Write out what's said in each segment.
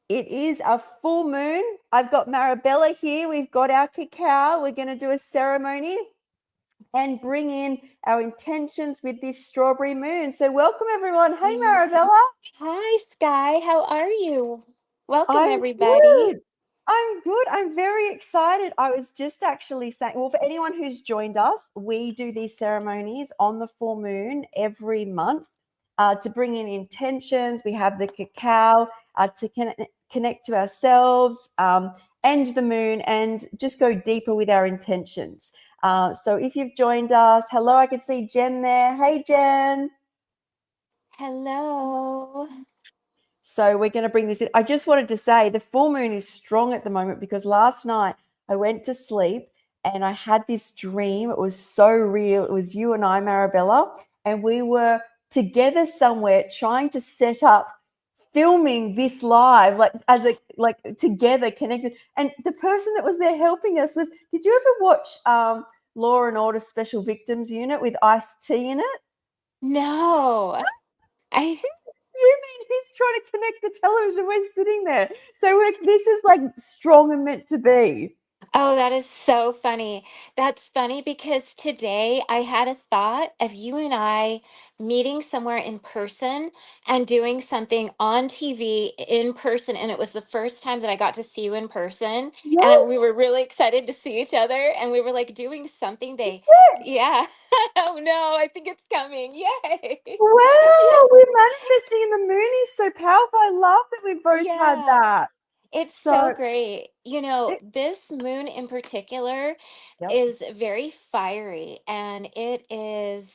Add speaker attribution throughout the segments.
Speaker 1: It is a full moon. I've got Marabella here. We've got our cacao. We're going to do a ceremony and bring in our intentions with this strawberry moon. So welcome everyone. Hey
Speaker 2: Yes.
Speaker 1: Marabella.
Speaker 2: Hi, Skye. How are you? Welcome,
Speaker 1: I'm
Speaker 2: everybody.
Speaker 1: good. I'm good. I'm very excited. I was just actually saying, well, for anyone who's joined us, we do these ceremonies on the full moon every month to bring in intentions. We have the cacao to connect to ourselves and the moon and just go deeper with our intentions. So if you've joined us, hello, I can see Jen there. Hey, Jen.
Speaker 2: Hello.
Speaker 1: So we're going to bring this in. I just wanted to say the full moon is strong at the moment because last night I went to sleep and I had this dream. It was so real. It was you and I, Marabella, and we were together somewhere trying to set up filming this live, like as a like together connected. And the person that was there helping us was, did you ever watch Law and Order Special Victims Unit with Ice-T in it?
Speaker 2: No. I
Speaker 1: You mean he's trying to connect the television? We're sitting there. So this is like strong and meant to be.
Speaker 2: Oh, that is so funny. That's funny because today I had a thought of you and I meeting somewhere in person and doing something on TV in person. And it was the first time that I got to see you in person. And we
Speaker 1: Yes.
Speaker 2: were really excited to see each other. And we were like doing something
Speaker 1: Yeah.
Speaker 2: yeah. Oh no, I think it's coming. Yay.
Speaker 1: Wow. We're manifesting and the moon is so powerful. I love that we both had
Speaker 2: Yeah.
Speaker 1: that.
Speaker 2: It's so
Speaker 1: So,
Speaker 2: great.
Speaker 1: it,
Speaker 2: This moon in particular
Speaker 1: yep.
Speaker 2: is very fiery and it is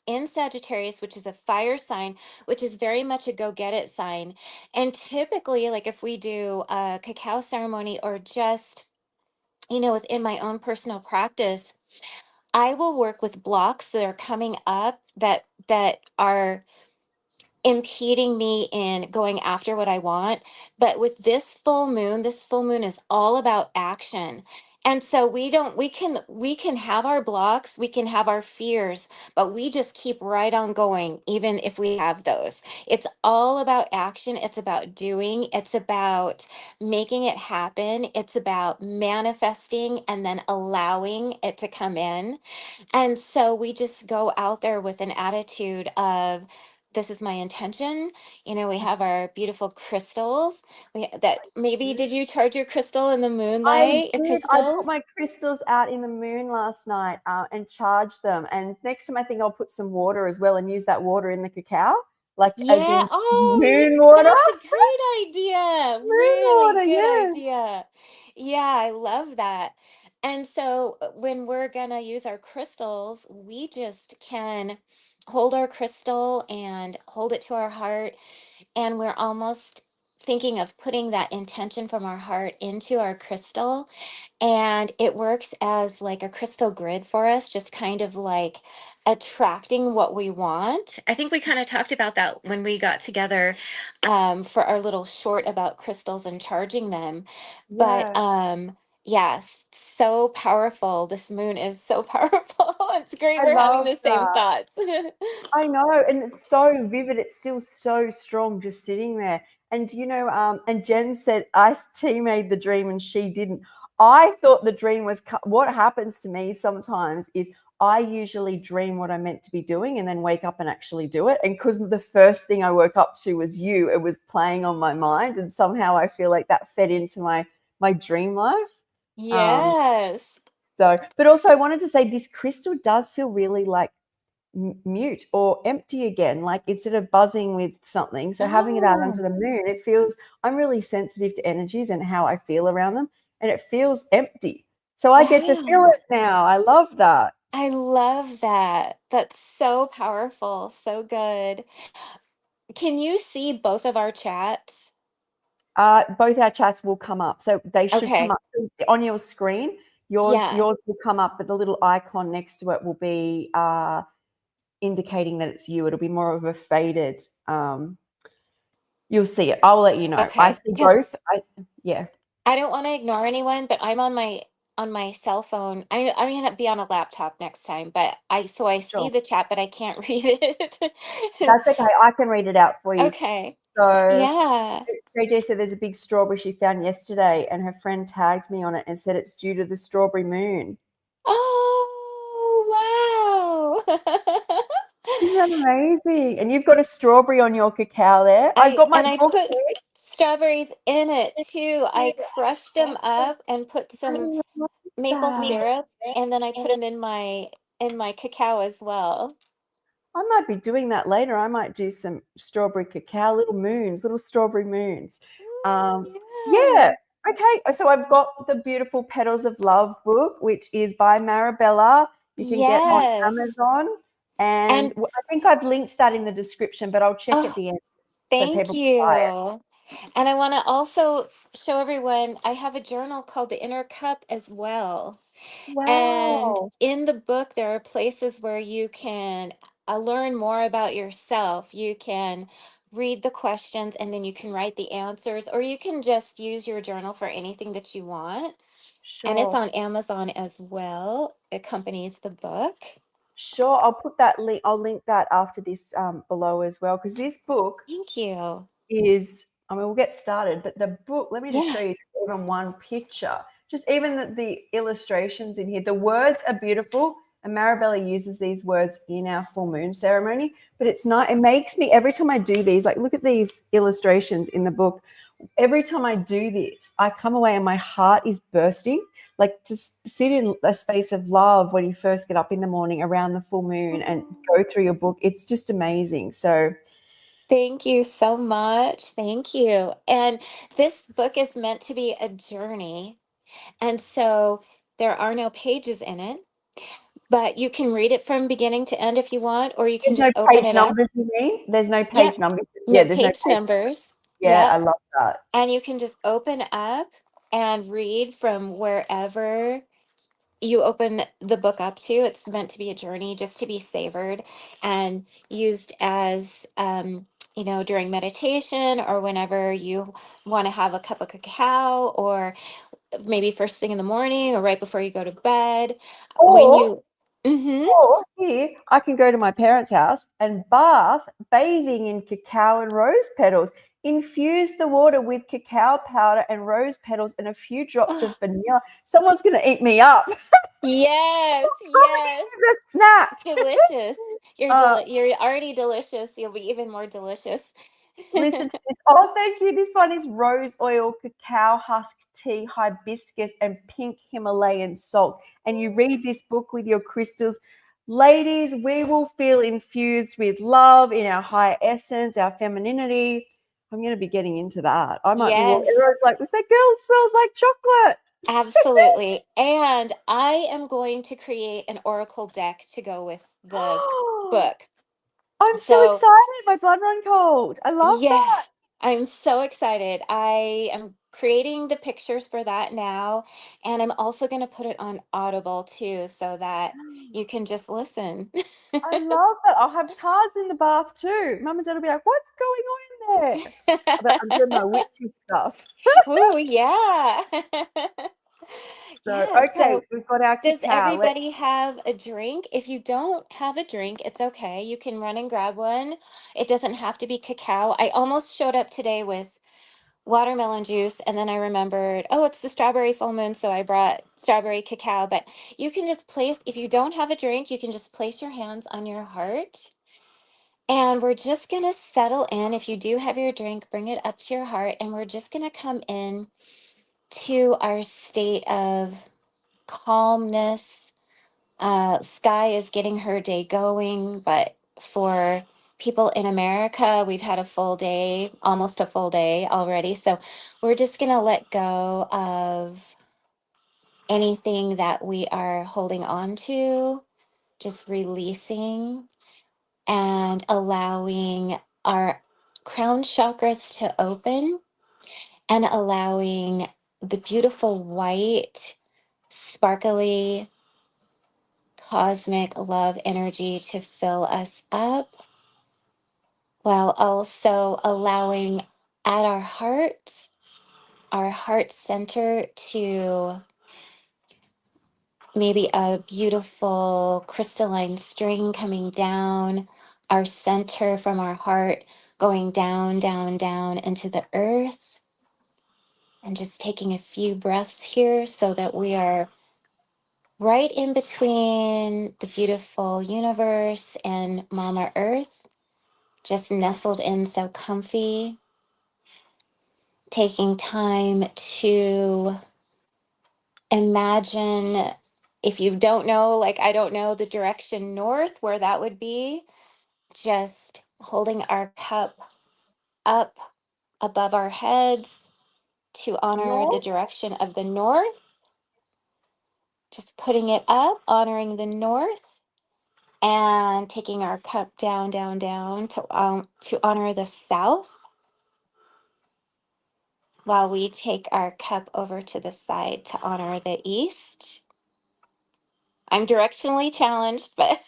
Speaker 2: in Sagittarius, which is a fire sign, which is very much a go get it sign. And typically, like if we do a cacao ceremony or just, within my own personal practice, I will work with blocks that are coming up that are impeding me in going after what I want. But with this full moon is all about action. And so we can have our blocks, we can have our fears, but we just keep right on going even if we have those. It's all about action, it's about doing, it's about making it happen, it's about manifesting and then allowing it to come in. And so we just go out there with an attitude of, this is my intention. We have our beautiful crystals. That maybe did you charge your crystal in the
Speaker 1: I
Speaker 2: moonlight? Your
Speaker 1: did. I
Speaker 2: crystals?
Speaker 1: put my crystals out in the moon last night and charged them. And next time, I think I'll put some water as well and use that water in the cacao, like as
Speaker 2: Yeah.
Speaker 1: in
Speaker 2: Oh,
Speaker 1: moon water.
Speaker 2: that's a great idea.
Speaker 1: Moon
Speaker 2: Really
Speaker 1: water,
Speaker 2: good
Speaker 1: yeah.
Speaker 2: idea. Yeah, I love that. And so when we're gonna use our crystals, we just can hold our crystal and hold it to our heart, and we're almost thinking of putting that intention from our heart into our crystal, and it works as like a crystal grid for us, just kind of like attracting what we want. I think we kind of talked about that when we got together for our little short about crystals and charging them. But
Speaker 1: Yeah.
Speaker 2: yes, so powerful. This moon is so powerful. It's great
Speaker 1: I
Speaker 2: we're having
Speaker 1: love
Speaker 2: the same
Speaker 1: that.
Speaker 2: thoughts.
Speaker 1: I know, and it's so vivid. It's still so strong just sitting there. And and Jen said Ice-T made the dream and she didn't. I thought the dream was what happens to me sometimes is I usually dream what I'm meant to be doing and then wake up and actually do it. And because the first thing I woke up to was you, it was playing on my mind, and somehow I feel like that fed into my dream life. Um,
Speaker 2: Yes.
Speaker 1: so, but also I wanted to say this crystal does feel really like mute or empty again, like instead of buzzing with something. So having it out onto
Speaker 2: Oh,
Speaker 1: the moon, it feels, I'm really sensitive to energies and how I feel around them, and it feels empty. So I get to feel
Speaker 2: wow.
Speaker 1: it now. I love that.
Speaker 2: I love that. That's so powerful. So good. Can you see both of our chats?
Speaker 1: Both our chats will come up. So they should come
Speaker 2: Okay.
Speaker 1: up on your screen. Yours,
Speaker 2: Yeah.
Speaker 1: yours will come up, but the little icon next to it will be indicating that it's you. It'll be more of a faded. You'll see it. I'll let you know. I
Speaker 2: Okay.
Speaker 1: see
Speaker 2: Because
Speaker 1: both. Yeah.
Speaker 2: I don't want to ignore anyone, but I'm on my cell phone. I'm gonna be on a laptop next time, but I see
Speaker 1: Sure.
Speaker 2: the chat, but I can't read it.
Speaker 1: That's okay. I can read it out for you.
Speaker 2: Okay.
Speaker 1: So
Speaker 2: Yeah.
Speaker 1: JJ said there's a big strawberry she found yesterday, and her friend tagged me on it and said it's due to the strawberry moon.
Speaker 2: Oh, wow.
Speaker 1: Isn't that amazing? And you've got a strawberry on your cacao there. I've got my
Speaker 2: I
Speaker 1: book
Speaker 2: put
Speaker 1: here.
Speaker 2: strawberries in it too. I crushed them up and put
Speaker 1: I
Speaker 2: some
Speaker 1: love
Speaker 2: maple
Speaker 1: that.
Speaker 2: syrup, and then I put them in my cacao as well.
Speaker 1: I might be doing that later. I might do some strawberry cacao, little moons, little strawberry moons.
Speaker 2: Ooh,
Speaker 1: Yeah.
Speaker 2: yeah.
Speaker 1: Okay. So I've got the beautiful Petals of Love book, which is by Marabella. You can get on
Speaker 2: Yes.
Speaker 1: Amazon. And
Speaker 2: And
Speaker 1: I think I've linked that in the description, but I'll check at
Speaker 2: oh,
Speaker 1: the end so
Speaker 2: thank
Speaker 1: people can buy it.
Speaker 2: you. And I want to also show everyone I have a journal called The Inner Cup as well. And
Speaker 1: Wow.
Speaker 2: in the book, there are places where you can learn more about yourself. You can read the questions and then you can write the answers, or you can just use your journal for anything that you want. And it's
Speaker 1: Sure.
Speaker 2: on Amazon as well. It accompanies the book.
Speaker 1: Sure. I'll put that link. I'll link that after this below as well, because this book
Speaker 2: Thank you.
Speaker 1: is, I mean, we'll get started, but the book, let me just
Speaker 2: Yeah.
Speaker 1: show you even one picture. Just even the illustrations in here, the words are beautiful. And Marabella uses these words in our full moon ceremony, but it's not, it makes me, every time I do these, like look at these illustrations in the book. Every time I do this, I come away and my heart is bursting. Like to sit in a space of love when you first get up in the morning around the full moon and go through your book, it's just amazing. So,
Speaker 2: Thank you so much. Thank you. And this book is meant to be a journey. And so there are no pages in it, but you can read it from beginning to end if you want, or you can
Speaker 1: there's no
Speaker 2: just open
Speaker 1: page
Speaker 2: it up.
Speaker 1: numbers, you mean? There's no page
Speaker 2: Yep,
Speaker 1: numbers. Yeah,
Speaker 2: no
Speaker 1: there's no
Speaker 2: page
Speaker 1: page numbers.
Speaker 2: numbers.
Speaker 1: Yeah, I
Speaker 2: Yep.
Speaker 1: love that.
Speaker 2: And you can just open up and read from wherever you open the book up to. It's meant to be a journey, just to be savored and used as, during meditation or whenever you want to have a cup of cacao, or maybe first thing in the morning or right before you go to bed. When
Speaker 1: Or,
Speaker 2: you, mm-hmm,
Speaker 1: or here, I can go to my parents' house and bath bathing in cacao and rose petals. Infuse the water with cacao powder and rose petals and a few drops of vanilla. Someone's going to eat me up.
Speaker 2: yes,
Speaker 1: Probably
Speaker 2: yes,
Speaker 1: this is a snack.
Speaker 2: delicious.
Speaker 1: Uh,
Speaker 2: You're already delicious. You'll be even more delicious.
Speaker 1: Listen to this. Oh, thank you. This one is rose oil, cacao husk tea, hibiscus, and pink Himalayan salt. And you read this book with your crystals. Ladies, we will feel infused with love in our higher essence, our femininity. I'm going to be getting into that. I might be walking.
Speaker 2: Yes,
Speaker 1: Everyone's like, that girl smells like chocolate.
Speaker 2: absolutely. And I am going to create an oracle deck to go with the book.
Speaker 1: I'm so
Speaker 2: So,
Speaker 1: excited. My blood run cold. I love
Speaker 2: yeah,
Speaker 1: that.
Speaker 2: I'm so excited. I am creating the pictures for that now, and I'm also going to put it on Audible too so that you can just listen.
Speaker 1: I love that. I'll have cards in the bath too. Mum and Dad will be like, "What's going on in there?" But I'm doing my witchy stuff.
Speaker 2: Ooh, yeah.
Speaker 1: So,
Speaker 2: Yeah,
Speaker 1: okay,
Speaker 2: so
Speaker 1: we've got our
Speaker 2: does
Speaker 1: cacao. Let's.
Speaker 2: everybody have a drink? If you don't have a drink, it's okay. You can run and grab one. It doesn't have to be cacao. I almost showed up today with watermelon juice, and then I remembered, oh, it's the strawberry full moon, so I brought strawberry cacao. But you can just place, if you don't have a drink, you can just place your hands on your heart. And we're just going to settle in. If you do have your drink, bring it up to your heart, and we're just going to come in to our state of calmness. Skye is getting her day going, but for people in America, we've had a full day, almost a full day already. So we're just going to let go of anything that we are holding on to, just releasing and allowing our crown chakras to open and allowing the beautiful white, sparkly, cosmic love energy to fill us up, while also allowing at our heart center, to maybe a beautiful crystalline string coming down our center from our heart, going down, down, down into the earth, and just taking a few breaths here so that we are right in between the beautiful universe and Mama Earth, just nestled in so comfy, taking time to imagine, if you don't know, like I don't know the direction north, where that would be, just holding our cup up above our heads to honor the
Speaker 1: North,
Speaker 2: direction of the north, just putting it up, honoring the north, and taking our cup down, down, down to honor the south, while we take our cup over to the side to honor the east. I'm directionally challenged, but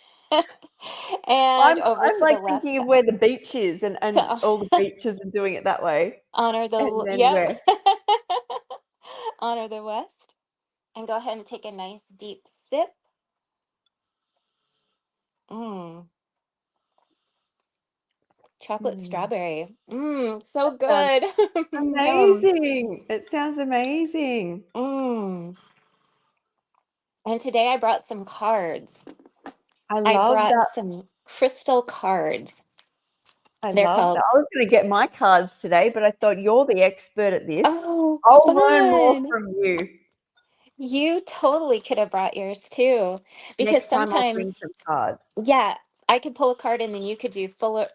Speaker 2: and over
Speaker 1: I'm
Speaker 2: to the
Speaker 1: like
Speaker 2: left
Speaker 1: thinking of where the beach is and
Speaker 2: to
Speaker 1: all the beaches and doing it that way.
Speaker 2: honor the
Speaker 1: And then
Speaker 2: yep.
Speaker 1: where?
Speaker 2: Honor the west, and go ahead and take a nice deep sip. Mm, chocolate
Speaker 1: Mm,
Speaker 2: strawberry. So
Speaker 1: sounds
Speaker 2: good. Yum.
Speaker 1: amazing. It sounds amazing.
Speaker 2: Mm. And today I brought some cards.
Speaker 1: I
Speaker 2: I
Speaker 1: love
Speaker 2: brought
Speaker 1: that.
Speaker 2: some crystal cards.
Speaker 1: I
Speaker 2: They're
Speaker 1: love that.
Speaker 2: called,
Speaker 1: I was going to get my cards today, but I thought you're the expert at this.
Speaker 2: oh,
Speaker 1: I'll learn more
Speaker 2: fun.
Speaker 1: from you.
Speaker 2: You totally could have brought yours too. Because
Speaker 1: Next time I'll
Speaker 2: sometimes,
Speaker 1: bring some cards.
Speaker 2: yeah, I could pull a card and then you could do fuller,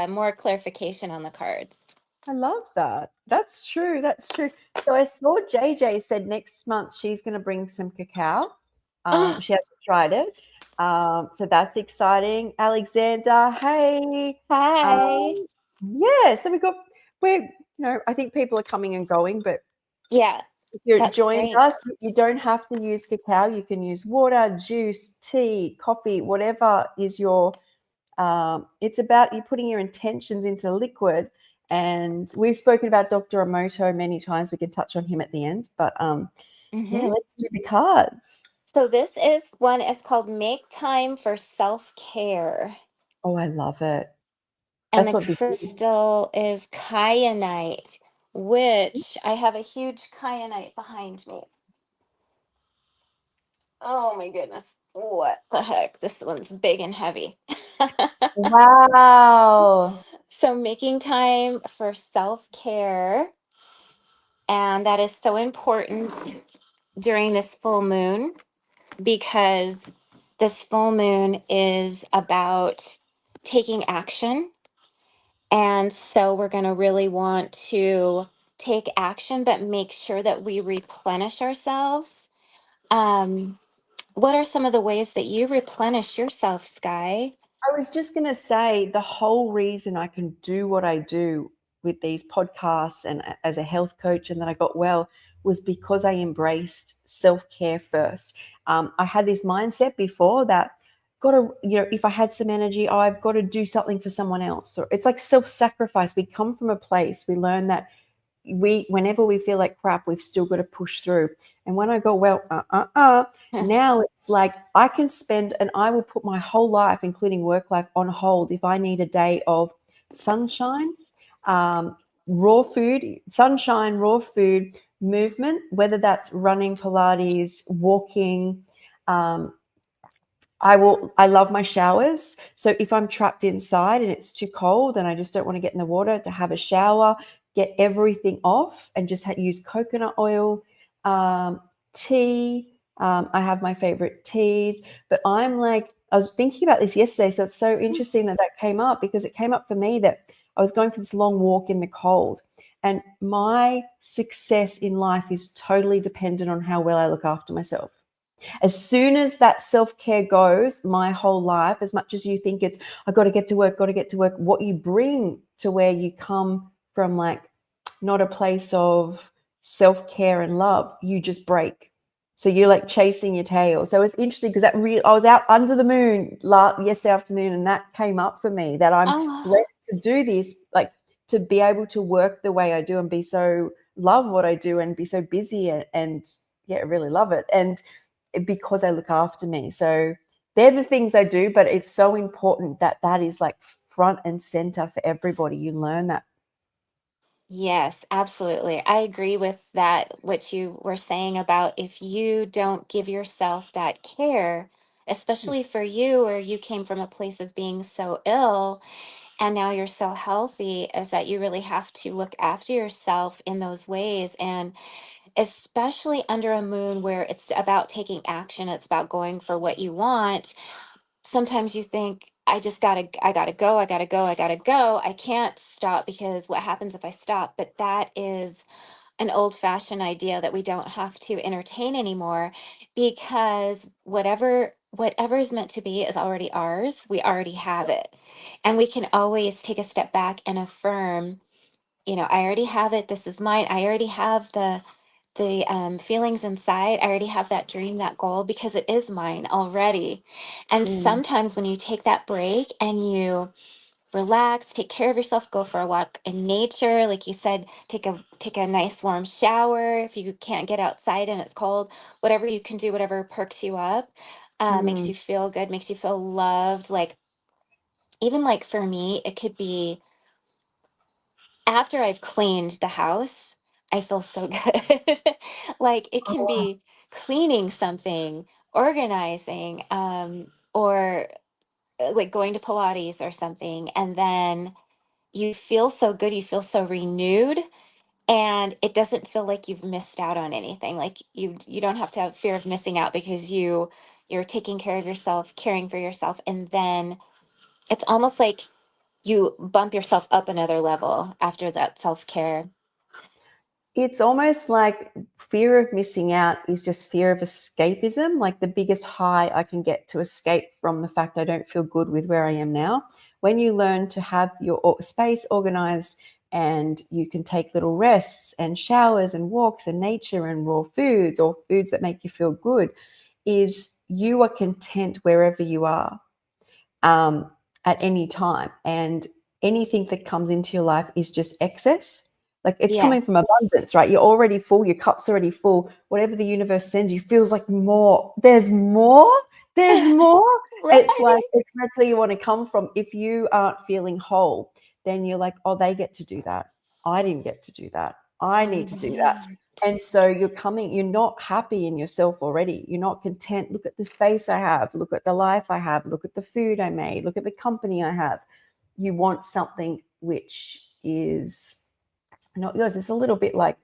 Speaker 2: more clarification on the cards.
Speaker 1: I love that. That's true. That's true. So I saw JJ said next month she's going to bring some cacao.
Speaker 2: Oh,
Speaker 1: She hasn't tried it. So that's exciting. Alexander, hey.
Speaker 2: hi.
Speaker 1: Yeah, so I think people are coming and going, but
Speaker 2: Yeah,
Speaker 1: if you're
Speaker 2: that's
Speaker 1: joined
Speaker 2: great.
Speaker 1: us, you don't have to use cacao. You can use water, juice, tea, coffee, whatever is your it's about you putting your intentions into liquid. And we've spoken about Dr. Emoto many times. We can touch on him at the end. But yeah,
Speaker 2: Hmm.
Speaker 1: let's do the cards.
Speaker 2: So this is one, it's called Make Time for Self-Care.
Speaker 1: Oh, I love it.
Speaker 2: And
Speaker 1: That's
Speaker 2: the
Speaker 1: what this is.
Speaker 2: crystal is kyanite, which I have a huge kyanite behind me. Oh my goodness. What the heck? This one's big and heavy.
Speaker 1: Wow.
Speaker 2: So, making time for self care. And that is so important during this full moon, because this full moon is about taking action. And so, we're going to really want to take action, but make sure that we replenish ourselves. Um, what are some of the ways that you replenish yourself, Skye?
Speaker 1: I was just going to say the whole reason I can do what I do with these podcasts and as a health coach and that I got well was because I embraced self-care first. I had this mindset before that got to, if I had some energy, I've got to do something for someone else. Or it's like self-sacrifice. We come from a place, we learn that whenever we feel like crap, we've still got to push through. And when I go, well, now it's like I can spend, and I will put my whole life, including work life, on hold if I need a day of sunshine, raw food, sunshine, raw food, movement, whether that's running, Pilates, walking. Um, I love my showers. So if I'm trapped inside and it's too cold and I just don't want to get in the water, to have a shower, get everything off and just use coconut oil, tea. I have my favorite teas, but I'm like, I was thinking about this yesterday. So it's so interesting that that came up, because it came up for me that I was going for this long walk in the cold, and my success in life is totally dependent on how well I look after myself. As soon as that self-care goes, my whole life, as much as you think it's, I got to get to work, got to get to work, what you bring to where you come from, like not a place of self-care and love, you just break. So you're like chasing your tail. So it's interesting because I was out under the moon yesterday afternoon, and that came up for me that I'm
Speaker 2: Oh,
Speaker 1: blessed to do this, like to be able to work the way I do and be so love what I do and be so busy and yeah, really love it. And because they look after me. So they're the things I do, but it's so important that that is like front and center for everybody. You learn that.
Speaker 2: Yes, absolutely. I agree with that, what you were saying about if you don't give yourself that care, especially for you, where you came from a place of being so ill and now you're so healthy, is that you really have to look after yourself in those ways. And especially under a moon where it's about taking action, it's about going for what you want. Sometimes you think, I gotta go, I gotta go, I gotta go. I can't stop because what happens if I stop? But that is an old fashioned idea that we don't have to entertain anymore, because whatever is meant to be is already ours. We already have it. And we can always take a step back and affirm, I already have it. This is mine. I already have the feelings inside. I already have that dream, that goal, because it is mine already. And
Speaker 1: Mm.
Speaker 2: sometimes when you take that break and you relax, take care of yourself, go for a walk in nature, like you said, take a nice warm shower. If you can't get outside and it's cold, whatever you can do, whatever perks you up, makes
Speaker 1: Mm.
Speaker 2: you feel good, makes you feel loved. Like, even like for me, it could be after I've cleaned the house, I feel so good. Like, it can be cleaning something, organizing, or like going to Pilates or something, and then you feel so good, you feel so renewed, and it doesn't feel like you've missed out on anything. Like, you don't have to have fear of missing out because you're taking care of yourself, caring for yourself, and then it's almost like you bump yourself up another level after that self-care.
Speaker 1: It's almost like fear of missing out is just fear of escapism, like the biggest high I can get to escape from the fact I don't feel good with where I am now. When you learn to have your space organized and you can take little rests and showers and walks and nature and raw foods or foods that make you feel good, is you are content wherever you are, at any time. And anything that comes into your life is just excess. Like, it's coming from
Speaker 2: Yes.
Speaker 1: abundance, right? You're already full, your cup's already full. Whatever the universe sends you feels like more. There's more. There's more. It's like,
Speaker 2: Right.
Speaker 1: that's where you want to come from. If you aren't feeling whole, then you're like, oh, they get to do that. I didn't get to do that. I need to do that.
Speaker 2: Right.
Speaker 1: And so you're not happy in yourself already. You're not content. Look at the space I have. Look at the life I have. Look at the food I made. Look at the company I have. You want something which is not yours. It's a little bit like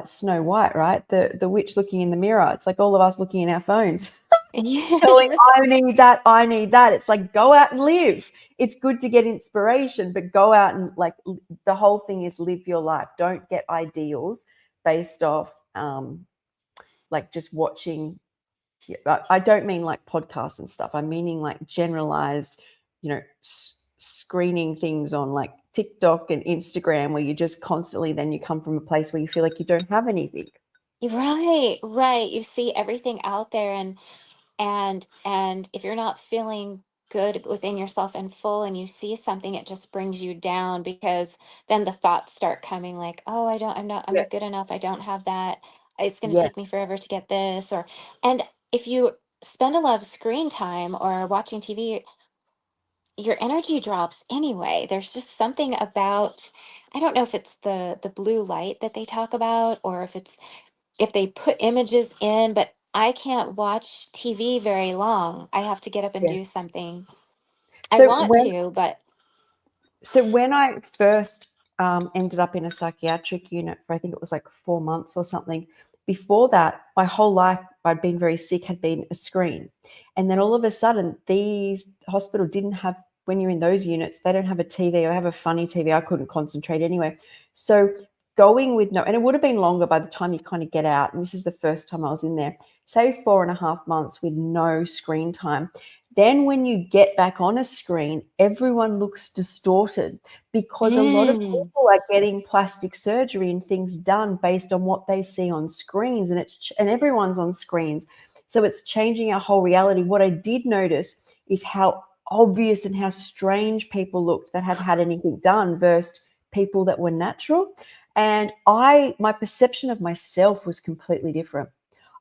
Speaker 1: Snow White, right? The witch looking in the mirror. It's like all of us looking in our phones, going,
Speaker 2: Yeah.
Speaker 1: I need that. I need that. It's like, go out and live. It's good to get inspiration, but go out and, like, the whole thing is live your life. Don't get ideals based off like just watching. I don't mean like podcasts and stuff. I'm meaning like generalized, screening things on like TikTok and Instagram, where you just constantly, then you come from a place where you feel like you don't have anything.
Speaker 2: Right, right. You see everything out there, and if you're not feeling good within yourself and full, and you see something, it just brings you down, because then the thoughts start coming like, oh, I'm
Speaker 1: Yeah.
Speaker 2: not good enough, I don't have that, it's going to
Speaker 1: Yes.
Speaker 2: take me forever to get this. Or, and if you spend a lot of screen time or watching TV, your energy drops anyway. There's just something about, I don't know if it's the blue light that they talk about, or if they put images in, but I can't watch TV very long. I have to get up and
Speaker 1: Yes.
Speaker 2: do something. I
Speaker 1: So
Speaker 2: want
Speaker 1: when
Speaker 2: to, but
Speaker 1: So when I first ended up in a psychiatric unit for, I think it was like 4 months or something, before that, my whole life I'd been very sick, had been a screen. And then all of a sudden, these hospital didn't have, when you're in those units, they don't have a TV, or have a funny TV. I couldn't concentrate anyway. So going with no, and it would have been longer by the time you kind of get out. And this is the first time I was in there, say 4.5 months with no screen time. Then when you get back on a screen, everyone looks distorted, because a lot of
Speaker 2: mm,
Speaker 1: people are getting plastic surgery and things done based on what they see on screens, and everyone's on screens. So it's changing our whole reality. What I did notice is how obvious and how strange people looked that had had anything done versus people that were natural. And my perception of myself was completely different.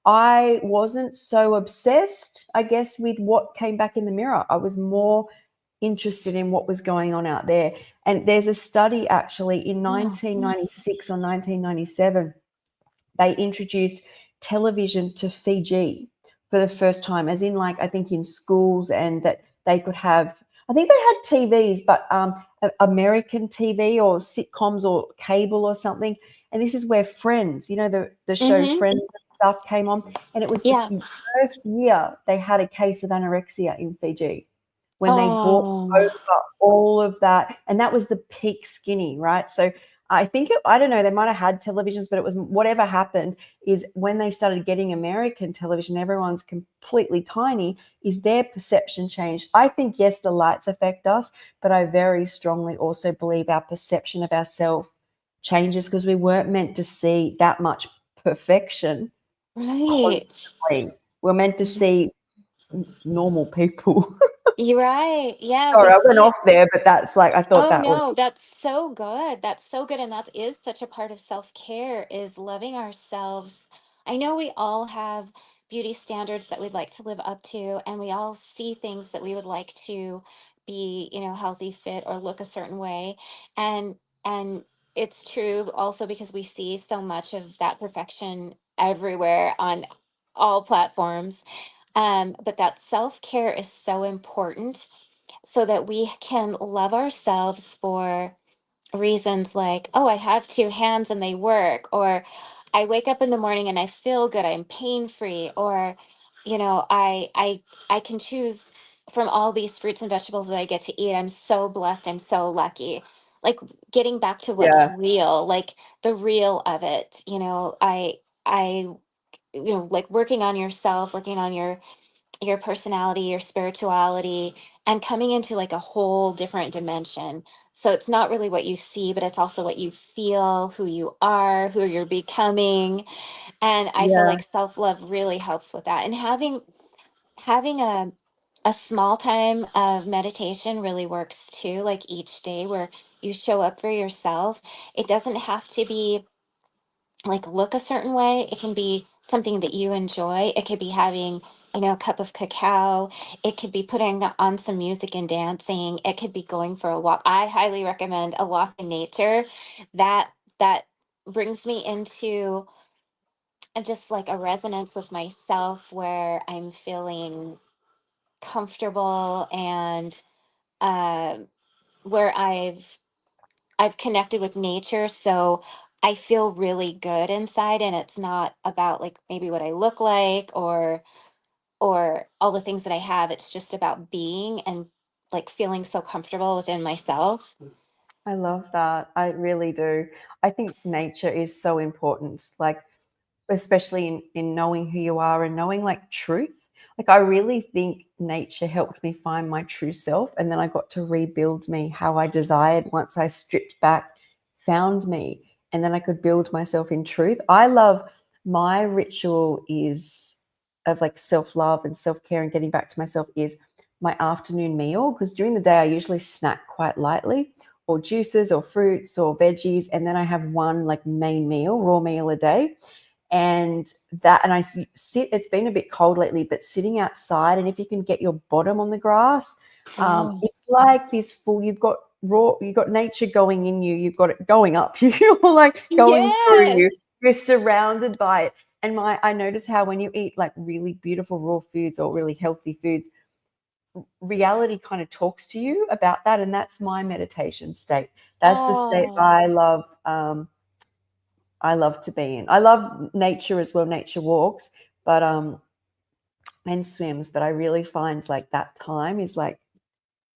Speaker 1: I wasn't so obsessed, I guess, with what came back in the mirror. I was more interested in what was going on out there. And there's a study actually in
Speaker 2: Yeah.
Speaker 1: 1996 or 1997, they introduced television to Fiji for the first time, as in, like, I think in schools, and that they could have, I think they had TVs, but American TV or sitcoms or cable or something. And this is where Friends, the show
Speaker 2: Mm-hmm.
Speaker 1: Friends and stuff came on. And it was the
Speaker 2: Yeah.
Speaker 1: first year they had a case of anorexia in Fiji, when they brought
Speaker 2: Oh,
Speaker 1: over all of that. And that was the peak skinny, right? So I think I don't know, they might have had televisions, but it was whatever happened is when they started getting American television, everyone's completely tiny, is their perception changed. I think, yes, the lights affect us, but I very strongly also believe our perception of ourselves changes, because we weren't meant to see that much perfection
Speaker 2: right.
Speaker 1: constantly. We're meant to see normal people.
Speaker 2: You're right. Yeah, we
Speaker 1: Sorry, I went
Speaker 2: see.
Speaker 1: off there, but that's like, I thought
Speaker 2: Oh
Speaker 1: that was,
Speaker 2: no, that's so good. That's so good. And that is such a part of self-care is loving ourselves. I know we all have beauty standards that we'd like to live up to, and we all see things that we would like to be, healthy, fit, or look a certain way. And it's true also because we see so much of that perfection everywhere on all platforms. But that self-care is so important so that we can love ourselves for reasons like, oh, I have two hands and they work, or I wake up in the morning and I feel good, I'm pain free, or I can choose from all these fruits and vegetables that I get to eat. I'm so blessed, I'm so lucky. Like getting back to what's
Speaker 1: yeah,
Speaker 2: real, like the real of it, I like working on yourself, working on your personality, your spirituality, and coming into like a whole different dimension. So it's not really what you see, but it's also what you feel, who you are, who you're becoming. And I feel
Speaker 1: yeah.
Speaker 2: like self-love really helps with that. And having a small time of meditation really works too, like each day where you show up for yourself. It doesn't have to be like look a certain way. It can be something that you enjoy. It could be having, a cup of cacao. It could be putting on some music and dancing. It could be going for a walk. I highly recommend a walk in nature. That brings me into just like a resonance with myself where I'm feeling comfortable and uh, where I've connected with nature, so I feel really good inside, and it's not about like maybe what I look like or all the things that I have. It's just about being and like feeling so comfortable within myself.
Speaker 1: I love that. I really do. I think nature is so important, like, especially in knowing who you are and knowing, like, truth. Like, I really think nature helped me find my true self. And then I got to rebuild me how I desired once I stripped back, found me, and then I could build myself in truth. I love, my ritual is of like self love and self care and getting back to myself is my afternoon meal. Because during the day, I usually snack quite lightly, or juices or fruits or veggies. And then I have one like main meal, raw meal a day. And I sit, it's been a bit cold lately, but sitting outside, and if you can get your bottom on the grass,
Speaker 2: Oh,
Speaker 1: it's like this full, you've got nature going in you, you've got it going up, you're like going through
Speaker 2: yes.
Speaker 1: you, you're surrounded by it. And I notice how when you eat like really beautiful raw foods or really healthy foods, reality kind of talks to you about that. And that's my meditation state. That's the state
Speaker 2: Oh,
Speaker 1: I love to be in. I love nature as well, nature walks, but and swims, but I really find like that time is like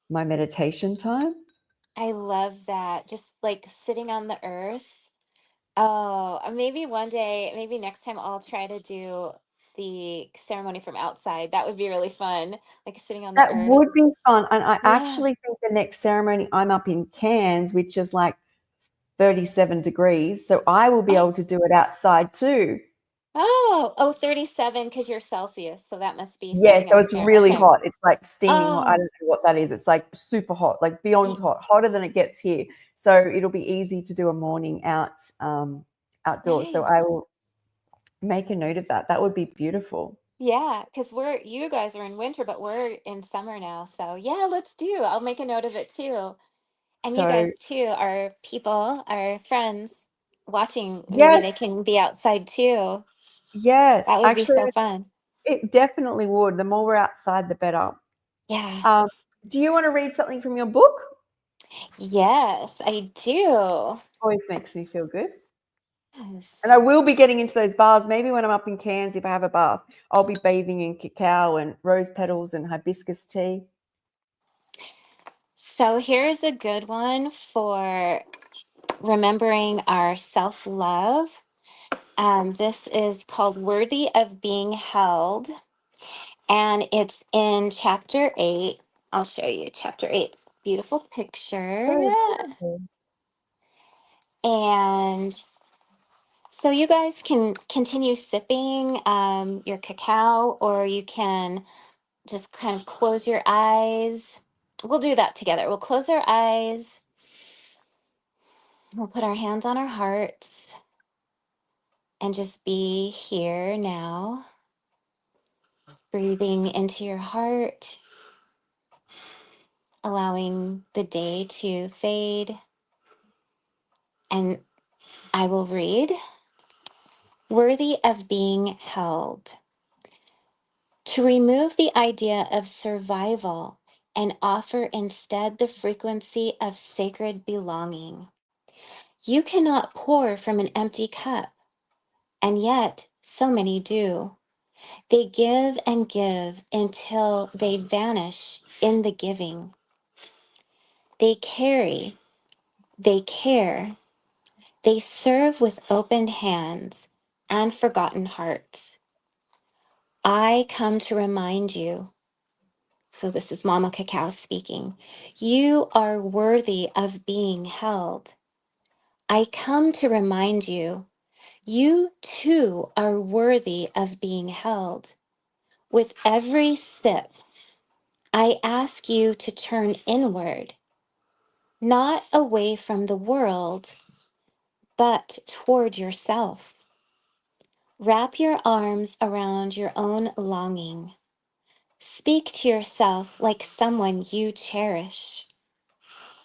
Speaker 1: my meditation time.
Speaker 2: I love that. Just like sitting on the earth. Oh, maybe one day, maybe next time I'll try to do the ceremony from outside. That would be really fun, like sitting on the
Speaker 1: That
Speaker 2: earth.
Speaker 1: would be fun. And I
Speaker 2: Yeah.
Speaker 1: actually think the next ceremony, I'm up in Cairns, which is like 37 degrees. So I will be
Speaker 2: Oh,
Speaker 1: able to do it outside too.
Speaker 2: oh, 37 because you're Celsius, so that must be
Speaker 1: Yeah,
Speaker 2: something
Speaker 1: so
Speaker 2: else
Speaker 1: it's
Speaker 2: there.
Speaker 1: really
Speaker 2: Okay.
Speaker 1: hot. It's like steaming hot. I
Speaker 2: Oh,
Speaker 1: don't know what that is. It's like super hot, like beyond
Speaker 2: y-
Speaker 1: hot, hotter than it gets here. So it'll be easy to do a morning outdoors. So
Speaker 2: nice.
Speaker 1: I will make a note of that. That would be beautiful.
Speaker 2: Yeah, because you guys are in winter, but we're in summer now. So yeah, let's do. I'll make a note of it too. And you
Speaker 1: So
Speaker 2: guys too, our people, our friends watching, maybe they
Speaker 1: yes,
Speaker 2: can be outside too.
Speaker 1: yes.
Speaker 2: That would be
Speaker 1: Actually,
Speaker 2: so fun.
Speaker 1: it definitely would. The more we're outside, the better.
Speaker 2: Yeah.
Speaker 1: Um, do you want to read something from your book?
Speaker 2: Yes, I do.
Speaker 1: Always makes me feel good.
Speaker 2: Yes.
Speaker 1: And I will be getting into those baths. Maybe when I'm up in Cairns, if I have a bath, I'll be bathing in cacao and rose petals and hibiscus tea.
Speaker 2: So here's a good one for remembering our self-love. This is called Worthy of Being Held, and it's in chapter 8. I'll show you chapter 8's beautiful picture.
Speaker 1: So beautiful.
Speaker 2: And so you guys can continue sipping your cacao, or you can just kind of close your eyes. We'll do that together. We'll close our eyes. We'll put our hands on our hearts and just be here now, breathing into your heart, allowing the day to fade. And I will read Worthy of Being Held. To remove the idea of survival and offer instead the frequency of sacred belonging. You cannot pour from an empty cup, and yet so many do. They give and give until they vanish in the giving. They carry, they care, they serve with open hands and forgotten hearts. I come to remind you, so this is Mama Cacao speaking, you are worthy of being held. I come to remind you, you too are worthy of being held. With every sip, I ask you to turn inward, not away from the world, but toward yourself. Wrap your arms around your own longing. Speak to yourself like someone you cherish.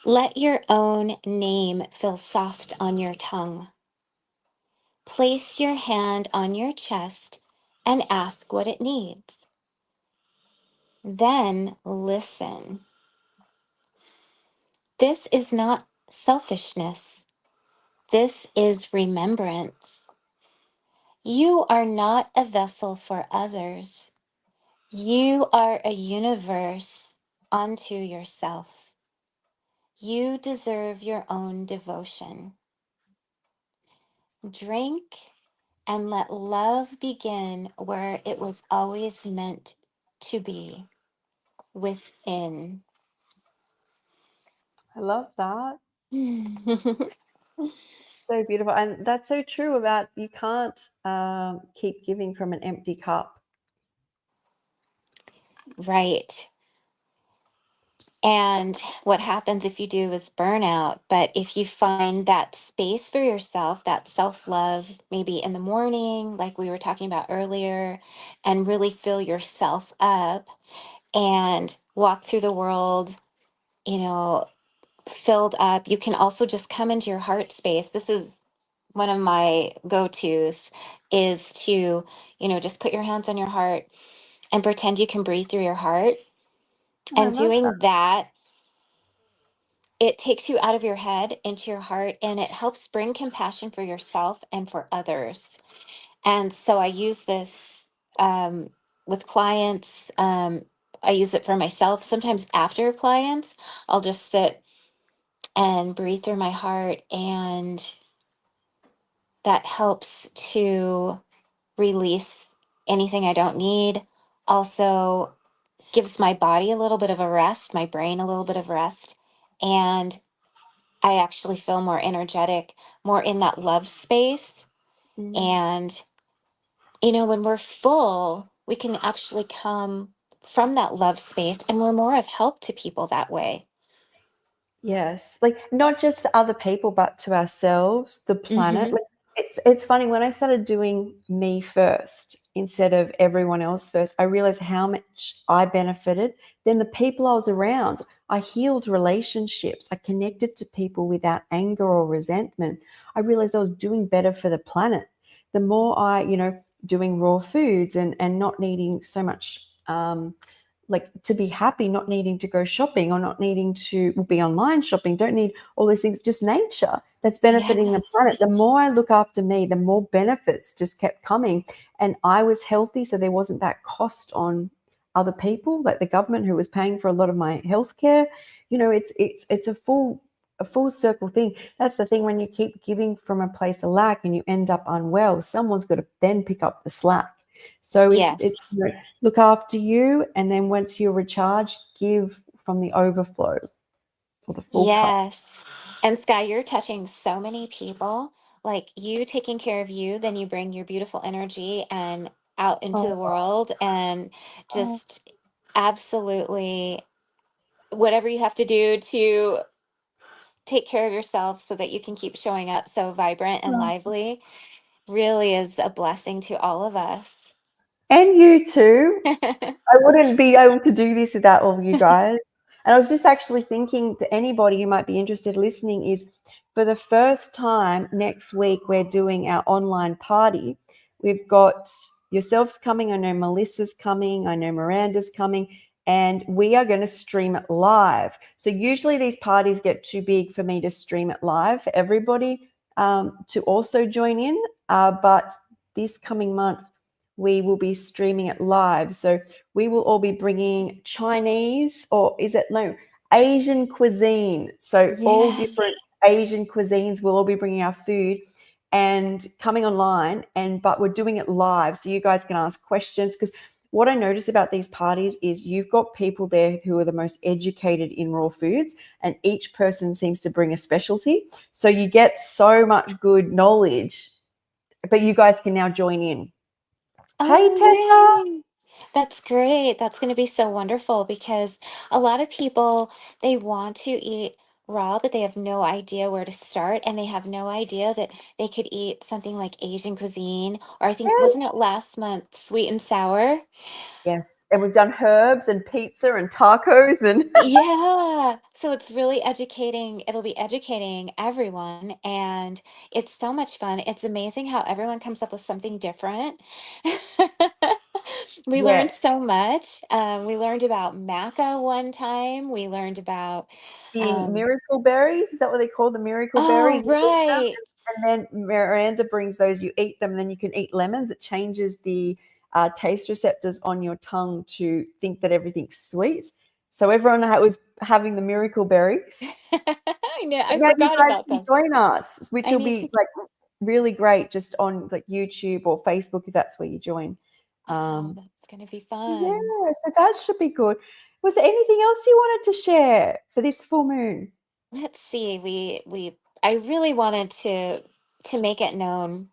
Speaker 2: Let your own name feel soft on your tongue. Place your hand on your chest and ask what it needs. Then listen. This is not selfishness. This is remembrance. You are not a vessel for others. You are a universe unto yourself. You deserve your own devotion. Drink and let love begin where it was always meant to be, within.
Speaker 1: I love that. So beautiful. And that's so true about you can't keep giving from an empty cup.
Speaker 2: Right. And what happens if you do is burnout. But if you find that space for yourself, that self love, maybe in the morning, like we were talking about earlier, and really fill yourself up and walk through the world, you know, filled up. You can also just come into your heart space. This is one of my go-tos is to, just put your hands on your heart and pretend you can breathe through your heart.
Speaker 1: Oh, I
Speaker 2: And
Speaker 1: love that.
Speaker 2: doing that, it takes you out of your head into your heart, and it helps bring compassion for yourself and for others. And so I use this with clients. I use it for myself. Sometimes after clients, I'll just sit and breathe through my heart, and that helps to release anything I don't need. Also, gives my body a little bit of a rest, my brain a little bit of rest, and I actually feel more energetic, more in that love space.
Speaker 1: Mm.
Speaker 2: And, when we're full, we can actually come from that love space, and we're more of help to people that way.
Speaker 1: Yes, like not just to other people, but to ourselves, the planet.
Speaker 2: Mm-hmm.
Speaker 1: Like it's funny when I started doing me first. instead of everyone else first. I realized how much I benefited. Then the people I was around, I healed relationships. I connected to people without anger or resentment. I realized I was doing better for the planet. The more I, doing raw foods and not needing so much like to be happy, not needing to go shopping or not needing to be online shopping, don't need all these things, just nature that's benefiting
Speaker 2: Yeah.
Speaker 1: the planet. The more I look after me, the more benefits just kept coming. And I was healthy, so there wasn't that cost on other people, like the government who was paying for a lot of my healthcare. It's a full circle thing. That's the thing, when you keep giving from a place of lack and you end up unwell, someone's got to then pick up the slack. So it's
Speaker 2: Yes.
Speaker 1: look after you, and then once you're recharged, give from the overflow or the full cup.
Speaker 2: Yes. And Sky, you're touching so many people. Like you taking care of you, then you bring your beautiful energy and out into the
Speaker 1: Oh,
Speaker 2: world and
Speaker 1: oh,
Speaker 2: just absolutely whatever you have to do to take care of yourself so that you can keep showing up so vibrant and
Speaker 1: oh.
Speaker 2: lively really is a blessing to all of us.
Speaker 1: And you too. I wouldn't be able to do this without all of you guys. And I was just actually thinking to anybody who might be interested listening is, for the first time next week, we're doing our online party. We've got yourselves coming. I know Melissa's coming. I know Miranda's coming. And we are going to stream it live. So usually these parties get too big for me to stream it live for everybody to also join in. But this coming month, we will be streaming it live. So we will all be bringing Chinese, or is it no, Asian cuisine. So all
Speaker 2: Yeah.
Speaker 1: different Asian cuisines, we'll all be bringing our food and coming online, but we're doing it live so you guys can ask questions. Because what I notice about these parties is you've got people there who are the most educated in raw foods, and each person seems to bring a specialty. So you get so much good knowledge, but you guys can now join in. Hey,
Speaker 2: Oh,
Speaker 1: Tessa.
Speaker 2: yay. That's great. That's going to be so wonderful because a lot of people, they want to eat raw, but they have no idea where to start. And they have no idea that they could eat something like Asian cuisine, or I think, wasn't it last month, sweet and sour?
Speaker 1: Yes, and we've done herbs and pizza and tacos and
Speaker 2: Yeah. So it's really educating. It'll be educating everyone. And it's so much fun. It's amazing how everyone comes up with something different. We learned
Speaker 1: yes,
Speaker 2: so much. We learned about maca one time. We learned about,
Speaker 1: the
Speaker 2: um,
Speaker 1: miracle berries. Is that what they call the miracle
Speaker 2: oh,
Speaker 1: berries? You eat them,
Speaker 2: right.
Speaker 1: and then Miranda brings those. You eat them, and then you can eat lemons. It changes the taste receptors on your tongue to think that everything's sweet. So everyone was having the miracle berries.
Speaker 2: I know.
Speaker 1: But
Speaker 2: I
Speaker 1: now you
Speaker 2: forgot
Speaker 1: guys
Speaker 2: about
Speaker 1: can
Speaker 2: this.
Speaker 1: join us, which
Speaker 2: I
Speaker 1: will
Speaker 2: need
Speaker 1: be
Speaker 2: to.
Speaker 1: like really great, just on like YouTube or Facebook if that's where you join.
Speaker 2: Oh,
Speaker 1: Um,
Speaker 2: that's going to be
Speaker 1: Yeah,
Speaker 2: fun.
Speaker 1: so that should be good. Was there anything else you wanted to share for this full moon?
Speaker 2: Let's see. I really wanted to make it known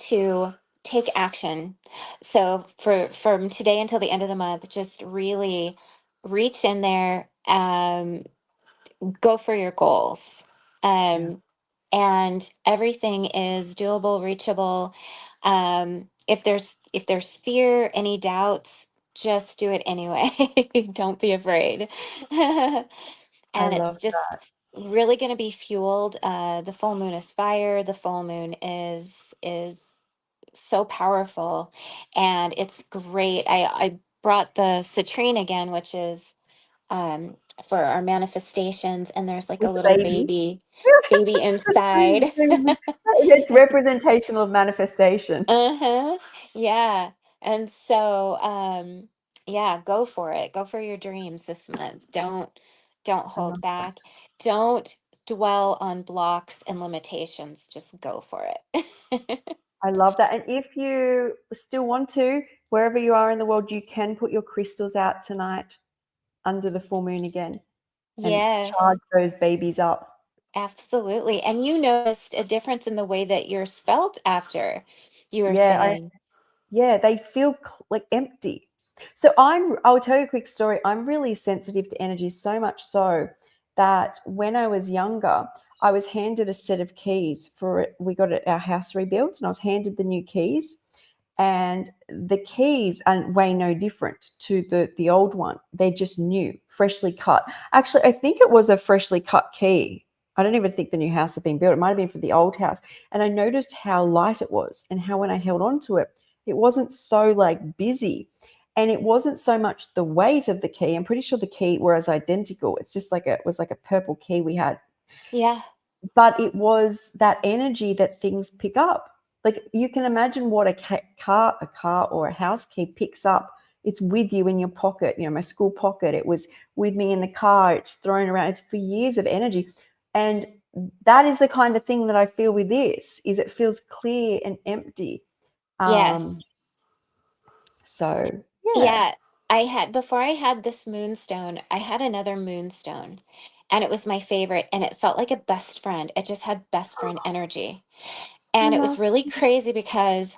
Speaker 2: to take action. So from today until the end of the month, just really reach in there, go for your goals.
Speaker 1: Yeah,
Speaker 2: And everything is doable, reachable. If there's fear, any doubts, just do it anyway. Don't be afraid.
Speaker 1: I
Speaker 2: And it's
Speaker 1: love
Speaker 2: just really going to be fueled. The full moon is fire. The full moon is so powerful, and it's great. I brought the citrine again, which is um for our manifestations, and there's like a
Speaker 1: with the
Speaker 2: little
Speaker 1: baby.
Speaker 2: baby
Speaker 1: So strange.
Speaker 2: inside.
Speaker 1: It's representational of manifestation.
Speaker 2: Uh-huh. Yeah. And so yeah, go for it. Go for your dreams this month. Don't
Speaker 1: I
Speaker 2: hold
Speaker 1: love
Speaker 2: back. Don't dwell on blocks and limitations. Just go for it.
Speaker 1: I love that. And if you still want to, wherever you are in the world, you can put your crystals out tonight under the full moon again and
Speaker 2: Yes,
Speaker 1: charge those babies up.
Speaker 2: absolutely. And you noticed a difference in the way that yours felt after, you were
Speaker 1: Yeah,
Speaker 2: saying.
Speaker 1: they feel like empty. So I'll tell you a quick story. I'm really sensitive to energy, so much so that when I was younger, I was handed a set of keys for it. We got our house rebuilt, and I was handed the new keys. and the keys are way no different to the old one. They're just new, freshly cut. Actually, I think it was a freshly cut key. I don't even think the new house had been built. It might have been for the old house. And I noticed how light it was and how when I held on to it, it wasn't so like busy. And it wasn't so much the weight of the key. I'm pretty sure the key was identical. It's just like it was like a purple key we had,
Speaker 2: Yeah.
Speaker 1: but it was that energy that things pick up. Like you can imagine what a car or a house key picks up. It's with you in your pocket. You know, my school pocket, it was with me in the car. It's thrown around. It's for years of energy. And that is the kind of thing that I feel with this, is it feels clear and empty. Um,
Speaker 2: Yes.
Speaker 1: so yeah.
Speaker 2: Yeah. I had, before I had this moonstone, I had another moonstone, and it was my favorite, and it felt like a best friend. It just had best friend energy.
Speaker 1: I
Speaker 2: And it was
Speaker 1: love
Speaker 2: really crazy because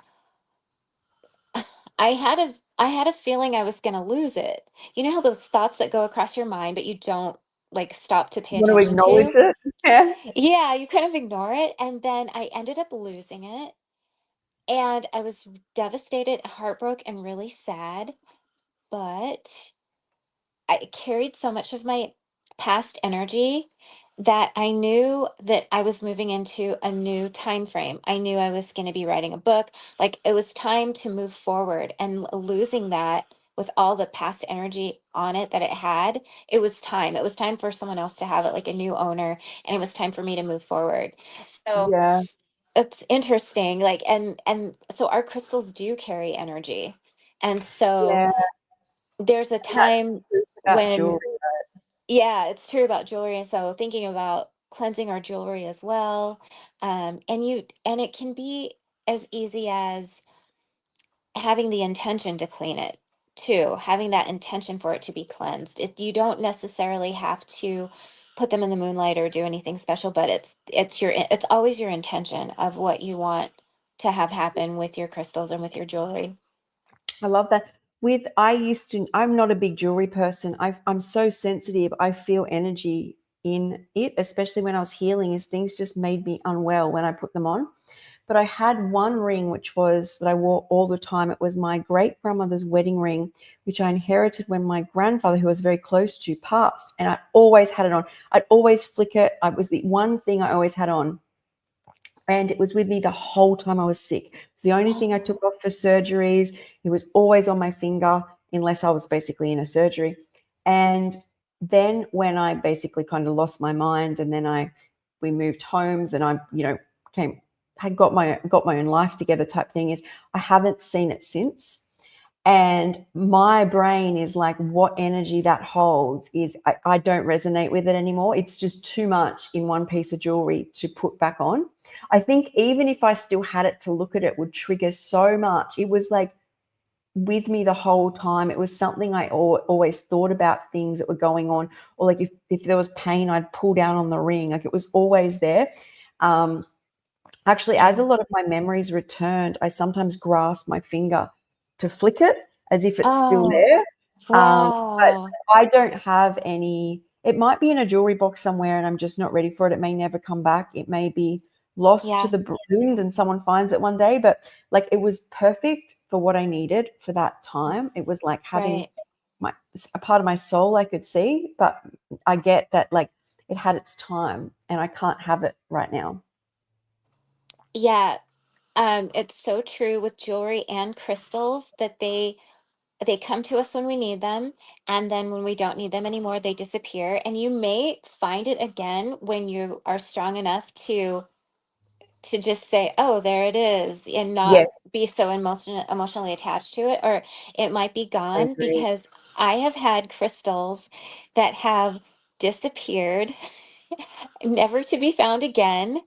Speaker 2: I had a feeling I was going to lose it. You know how those thoughts that go across your mind but you don't like stop to pay
Speaker 1: want to
Speaker 2: attention
Speaker 1: acknowledge
Speaker 2: to?
Speaker 1: it. Yes.
Speaker 2: Yeah, you kind of ignore it, and then I ended up losing it, and I was devastated, heartbroken, and really sad, but I carried so much of my past energy that I knew that I was moving into a new time frame. I knew I was going to be writing a book. Like it was time to move forward, and losing that with all the past energy on it that it had, it was time. It was time for someone else to have it, like a new owner, and it was time for me to move forward. So
Speaker 1: Yeah.
Speaker 2: it's interesting. Like and so our crystals do carry energy. And so
Speaker 1: Yeah.
Speaker 2: there's a
Speaker 1: And that's
Speaker 2: time
Speaker 1: the truth about
Speaker 2: when,
Speaker 1: jewelry.
Speaker 2: yeah, it's true about jewelry. And so thinking about cleansing our jewelry as well. And it can be as easy as having the intention to clean it too, having that intention for it to be cleansed. You don't necessarily have to put them in the moonlight or do anything special, but it's always your intention of what you want to have happen with your crystals and with your jewelry.
Speaker 1: I love that. I'm not a big jewelry person. I'm so sensitive. I feel energy in it, especially when I was healing, is things just made me unwell when I put them on. But I had one ring which was that I wore all the time. It was my great grandmother's wedding ring, which I inherited when my grandfather, who I was very close to, passed. And I always had it on. I'd always flick it. It was the one thing I always had on, and it was with me the whole time I was sick. It was the only thing I
Speaker 2: Oh,
Speaker 1: took off for surgeries. It was always on my finger, unless I was basically in a surgery. And then when I basically kind of lost my mind, and then we moved homes, and I, came had got my own life together type thing, is I haven't seen it since. And my brain is like, what energy that holds is, I don't resonate with it anymore. It's just too much in one piece of jewelry to put back on. I think even if I still had it to look at, it would trigger so much. It was like with me the whole time. It was something I always thought about, things that were going on, or like if there was pain, I'd pull down on the ring. Like it was always there. Um, Actually, as a
Speaker 2: yeah.
Speaker 1: lot of my memories returned, I sometimes grasp my finger to flick it as if it's still
Speaker 2: Oh,
Speaker 1: there. But
Speaker 2: wow.
Speaker 1: I don't have any. It might be in a jewelry box somewhere and I'm just not ready for it. It may never come back. It may be lost to
Speaker 2: Yeah,
Speaker 1: the wind and someone finds it one day. But like it was perfect for what I needed for that time. It was like having
Speaker 2: right.
Speaker 1: a part of my soul I could see. But I get that like it had its time and I can't have it right now.
Speaker 2: Yeah. It's so true with jewelry and crystals that they come to us when we need them, and then when we don't need them anymore, they disappear. And you may find it again when you are strong enough to just say, "Oh, there it is," and not
Speaker 1: Yes,
Speaker 2: be so emotionally attached to it, or it might be
Speaker 1: I
Speaker 2: gone
Speaker 1: agree.
Speaker 2: because I have had crystals that have disappeared, never to be found again.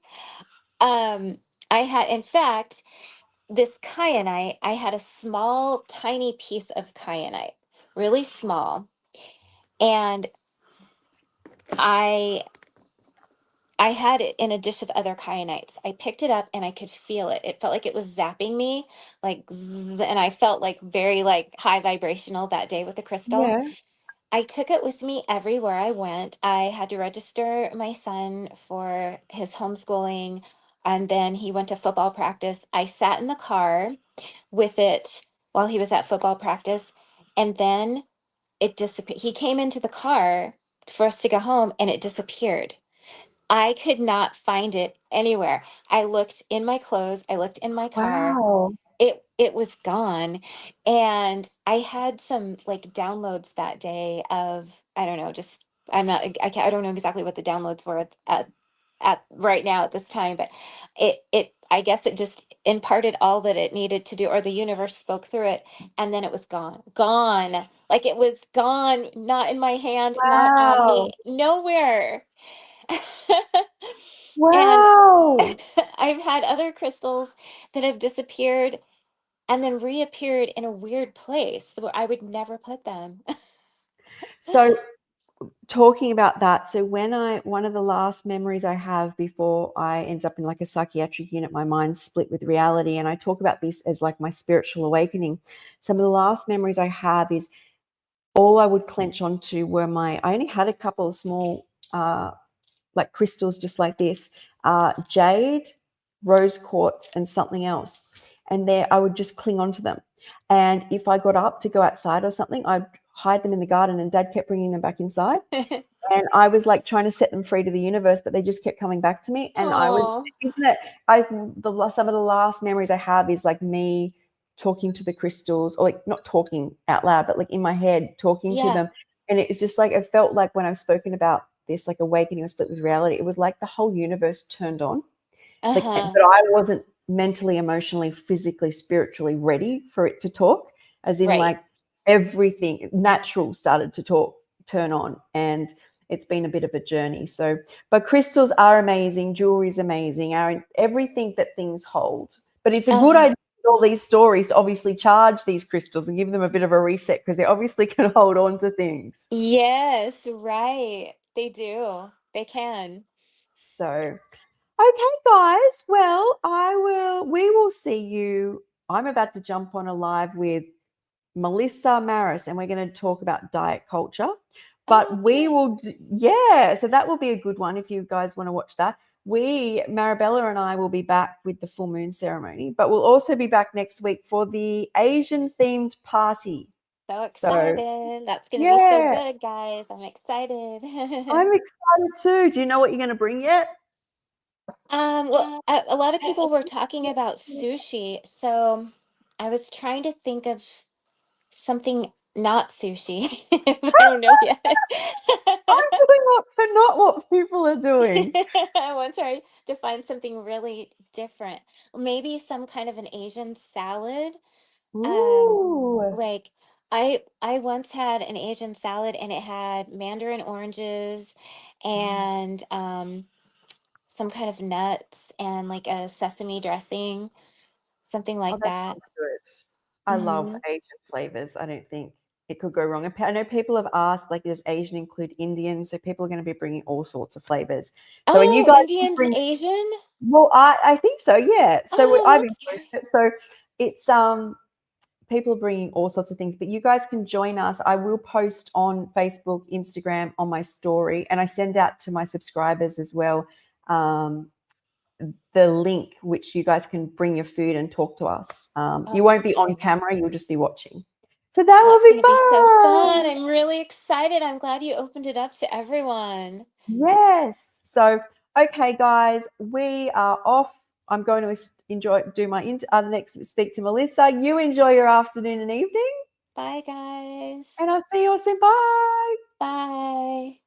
Speaker 2: Um, I had, in fact, this kyanite, I had a small, tiny piece of kyanite, really small, and I I had it in a dish of other kyanites. I picked it up and I could feel it. It felt like it was zapping me, like, zzz, and I felt like very like high vibrational that day with the crystal.
Speaker 1: Yeah.
Speaker 2: I took it with me everywhere I went. I had to register my son for his homeschooling. and then he went to football practice. I sat in the car with it while he was at football practice, and then it disappeared. He came into the car for us to go home, and it disappeared. I could not find it anywhere. I looked in my clothes, I looked in my car.
Speaker 1: Wow.
Speaker 2: It was gone. And I had some like downloads that day of, I don't know, just I'm not I can't, I don't know exactly what the downloads were at right now at this time, but it I guess it just imparted all that it needed to do, or the universe spoke through it, and then it was gone. Gone. Like it was gone, not in my hand, not on
Speaker 1: Wow.
Speaker 2: me, nowhere. And
Speaker 1: Wow.
Speaker 2: I've had other crystals that have disappeared and then reappeared in a weird place where I would never put them.
Speaker 1: So talking about that, so one of the last memories I have before I end up in like a psychiatric unit, my mind split with reality, and I talk about this as like my spiritual awakening. Some of the last memories I have is all I would clench onto were I only had a couple of small like crystals just like this, jade, rose quartz, and something else. And there I would just cling onto them. And if I got up to go outside or something, I'd hide them in the garden, and Dad kept bringing them back inside. And I was like trying to set them free to the universe, but they just kept coming back to me. And I was,
Speaker 2: Oh,
Speaker 1: isn't it? Some of the last memories I have is like me talking to the crystals, or like not talking out loud, but like in my head talking to
Speaker 2: yeah.
Speaker 1: them. And it was just like, it felt like when I've spoken about this, like awakening or split with reality, it was like the whole universe turned on. Like, but
Speaker 2: Uh-huh.
Speaker 1: I wasn't mentally, emotionally, physically, spiritually ready for it to talk, as in
Speaker 2: Right.
Speaker 1: like everything natural started to turn on. And it's been a bit of a journey. So, but crystals are amazing, jewelry is amazing, everything that things hold. But it's a good
Speaker 2: Uh-huh.
Speaker 1: idea with all these stories to obviously charge these crystals and give them a bit of a reset, because they obviously can hold on to things.
Speaker 2: Yes, right. They do. They can.
Speaker 1: So, okay, guys. Well, we will see you. I'm about to jump on a live with Melissa Maris, and we're going to talk about diet culture. But
Speaker 2: Oh,
Speaker 1: we
Speaker 2: yay.
Speaker 1: will, yeah, so that will be a good one if you guys want to watch that. Marabella and I will be back with the full moon ceremony, but we'll also be back next week for the Asian themed party.
Speaker 2: So
Speaker 1: So,
Speaker 2: excited. That's going to be so
Speaker 1: yeah,
Speaker 2: good, guys. I'm excited.
Speaker 1: I'm excited too. Do you know what you're going to bring yet?
Speaker 2: Well, a lot of people were talking about sushi, so I was trying to think of something not sushi, but I don't know yet.
Speaker 1: I'm doing not what people are doing.
Speaker 2: I want to try to find something really different. Maybe some kind of an Asian salad. Um,
Speaker 1: Ooh.
Speaker 2: like I once had an Asian salad and it had mandarin oranges and some kind of nuts and like a sesame dressing, something
Speaker 1: Oh,
Speaker 2: like
Speaker 1: that
Speaker 2: that.
Speaker 1: sounds good. I love
Speaker 2: Hmm.
Speaker 1: Asian flavors. I don't think it could go wrong. And I know people have asked, like, does Asian include Indian? So people are going to be bringing all sorts of flavors. So, and you
Speaker 2: Oh,
Speaker 1: guys can
Speaker 2: Indian
Speaker 1: bring,
Speaker 2: Asian?
Speaker 1: well, I think so, yeah. So
Speaker 2: Oh,
Speaker 1: I've
Speaker 2: that's
Speaker 1: included
Speaker 2: great.
Speaker 1: it. So it's people are bringing all sorts of things, but you guys can join us. I will post on Facebook, Instagram, on my story, and I send out to my subscribers as well. Um, the link which you guys can bring your food and talk to us.
Speaker 2: Oh,
Speaker 1: You won't
Speaker 2: that's
Speaker 1: be on
Speaker 2: great.
Speaker 1: camera, you'll just be watching. So that will
Speaker 2: That's
Speaker 1: be
Speaker 2: going to be so fun.
Speaker 1: fun.
Speaker 2: I'm really excited. I'm glad you opened it up to everyone.
Speaker 1: Yes. So, okay, guys, we are off. I'm going to do my next speak to Melissa. You enjoy your afternoon and evening,
Speaker 2: Bye, guys.
Speaker 1: and I'll see you all soon. Bye.
Speaker 2: Bye.